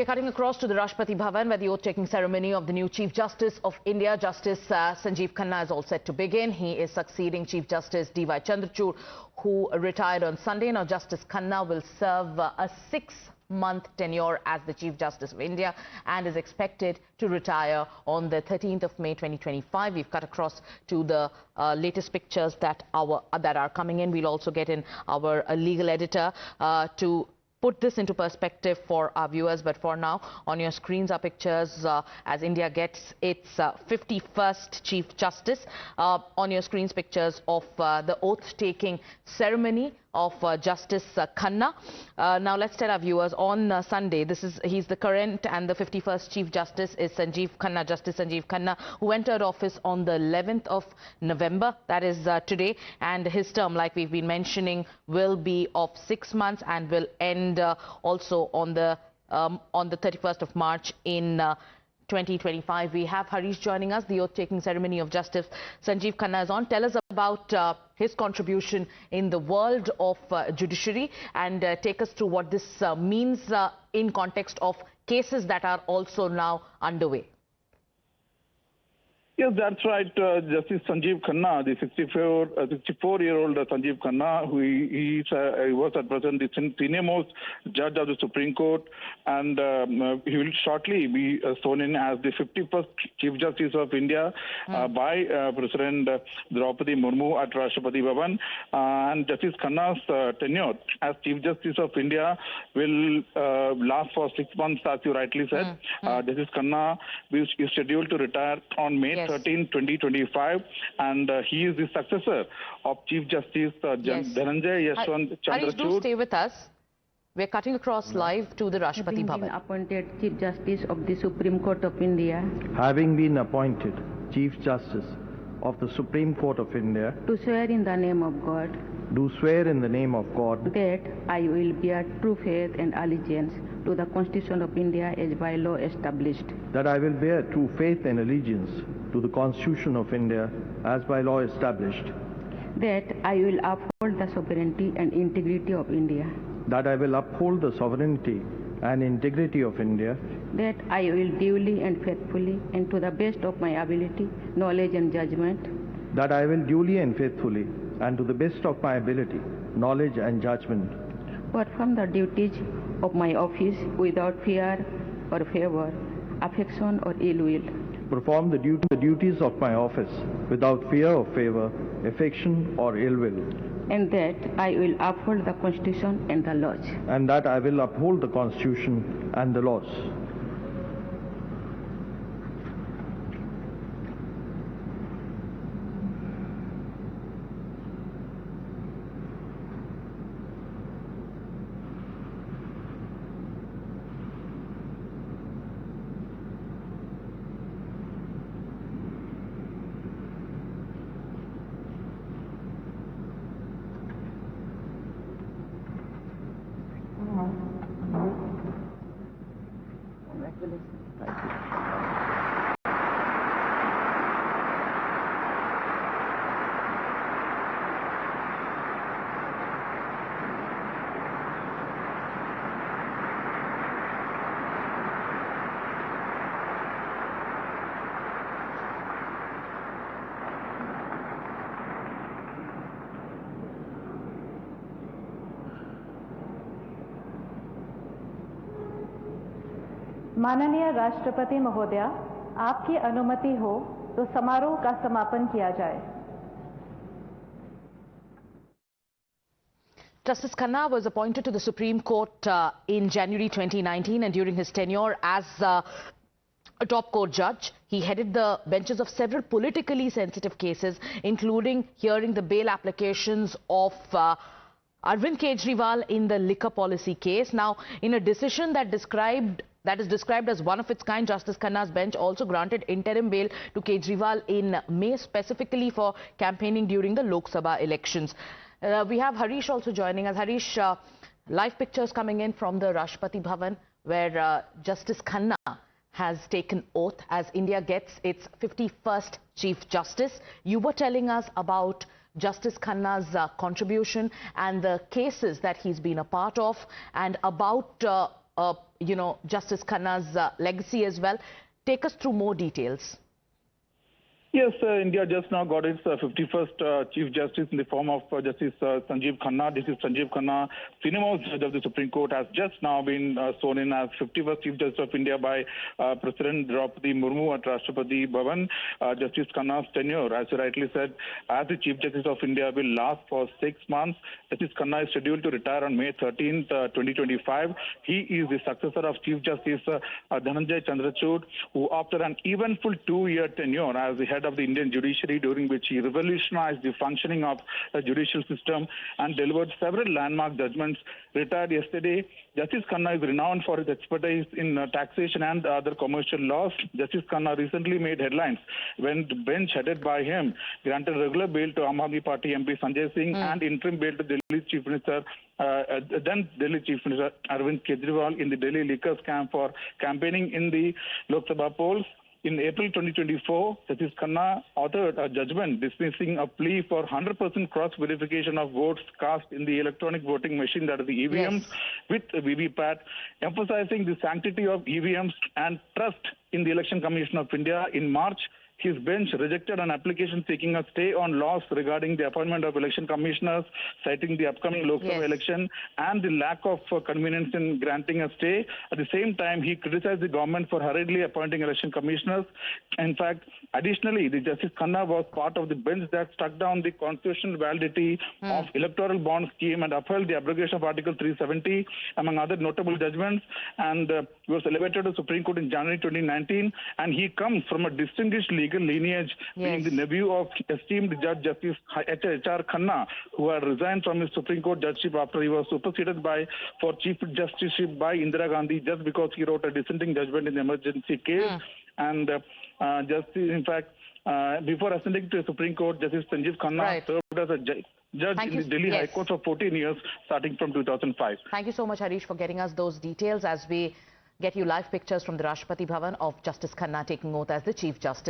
We're cutting across to the Rashtrapati Bhavan, where the oath-taking ceremony of the new Chief Justice of India, Justice Sanjiv Khanna, is all set to begin. He is succeeding Chief Justice D.Y. Chandrachud, who retired on Sunday. Now, Justice Khanna will serve a 6-month tenure as the Chief Justice of India and is expected to retire on the 13th of May 2025. We've cut across to the latest pictures that are coming in. We'll also get in our legal editor to put this into perspective for our viewers. But for now, on your screens are pictures as India gets its 51st Chief Justice. On your screens, pictures of the oath-taking ceremony of Justice Khanna. Now let's tell our viewers, on Sunday, he's the current and the 51st Chief Justice is Sanjiv Khanna, Justice Sanjiv Khanna, who entered office on the 11th of November, that is today, and his term, like we've been mentioning, will be of 6 months and will end also on the 31st of March in 2025. We have Harish joining us. The oath-taking ceremony of Justice Sanjiv Khanna is on. Tell us about his contribution in the world of judiciary and take us through what this means in context of cases that are also now underway. Yes, that's right. Justice Sanjiv Khanna, the 64-year-old Sanjiv Khanna, who he was at present the senior-most judge of the Supreme Court, and he will shortly be sworn in as the 51st Chief Justice of India by President Rashtrapati Murmu at Rashtrapati Bhavan. And Justice Khanna's tenure as Chief Justice of India will last for 6 months, as you rightly said. Justice Khanna is scheduled to retire on May 13, 2025, and he is the successor of Chief Justice Dhananjay Yashwant Chandrachud. Harish, do stay with us. We're cutting across live to the Rashtrapati Bhavan. Having been appointed Chief Justice of the Supreme Court of India. Having been appointed Chief Justice of the Supreme Court of India. Do swear in the name of God. Do swear in the name of God. That I will bear true faith and allegiance to the Constitution of India as by law established. That I will bear true faith and allegiance to the Constitution of India as by law established. That I will uphold the sovereignty and integrity of India. That I will uphold the sovereignty and integrity of India. That I will duly and faithfully and to the best of my ability, knowledge and judgment. That I will duly and faithfully and to the best of my ability, knowledge and judgment. Perform the duties of my office without fear or favor, affection or ill will. Perform the duties of my office without fear or favor, affection or ill will. And that I will uphold the Constitution and the laws. And that I will uphold the Constitution and the laws. माननीय राष्ट्रपति महोदया, आपकी अनुमति हो तो समारोह का समापन किया जाए। Justice Khanna was appointed to the Supreme Court in January 2019, and during his tenure as a top court judge, he headed the benches of several politically sensitive cases, including hearing the bail applications of Arvind Kejriwal in the liquor policy case. Now, in a decision that is described as one of its kind, Justice Khanna's bench also granted interim bail to Kejriwal in May, specifically for campaigning during the Lok Sabha elections. We have Harish also joining us. Harish, live pictures coming in from the Rashtrapati Bhavan, where Justice Khanna has taken oath as India gets its 51st Chief Justice. You were telling us about Justice Khanna's contribution and the cases that he's been a part of, and about Justice Khanna's legacy as well. Take us through more details. Yes, India just now got its 51st Chief Justice in the form of Justice Sanjiv Khanna. This is Sanjiv Khanna, senior most judge of the Supreme Court, has just now been sworn in as 51st Chief Justice of India by President Rashtrapati Murmu at Rashtrapati Bhavan. Justice Khanna's tenure, as you rightly said, as the Chief Justice of India will last for 6 months. Justice Khanna is scheduled to retire on May 13th, 2025. He is the successor of Chief Justice Dhananjay Chandrachud, who after an eventful 2-year tenure as the head of the Indian judiciary, during which he revolutionized the functioning of the judicial system and delivered several landmark judgments, retired yesterday. Justice Khanna is renowned for his expertise in taxation and other commercial laws. Justice Khanna recently made headlines when the bench headed by him granted regular bail to Aam Aadmi Party MP Sanjay Singh and interim bail to Delhi Chief Minister, then Delhi Chief Minister Arvind Kejriwal in the Delhi liquor scam for campaigning in the Lok Sabha polls. In April 2024, Justice Khanna authored a judgment dismissing a plea for 100% cross-verification of votes cast in the electronic voting machine, that is the EVMs, with VVPAT, emphasizing the sanctity of EVMs and trust in the Election Commission of India. In March, his bench rejected an application seeking a stay on laws regarding the appointment of election commissioners, citing the upcoming Lok Sabha election and the lack of convenience in granting a stay. At the same time, he criticized the government for hurriedly appointing election commissioners. In fact, additionally, the Justice Khanna was part of the bench that struck down the constitutional validity of electoral bond scheme and upheld the abrogation of Article 370, among other notable judgments. And he was elevated to the Supreme Court in January 2019. And he comes from a distinguished legal lineage, being the nephew of esteemed Judge Justice H.R. Khanna, who had resigned from his Supreme Court judgeship after he was superseded for Chief Justiceship by Indira Gandhi just because he wrote a dissenting judgment in the emergency case. And before ascending to the Supreme Court, Justice Sanjiv Khanna served as a judge in the Delhi High Court for 14 years, starting from 2005. Thank you so much, Harish, for getting us those details as we get you live pictures from the Rashtrapati Bhavan of Justice Khanna taking oath as the Chief Justice.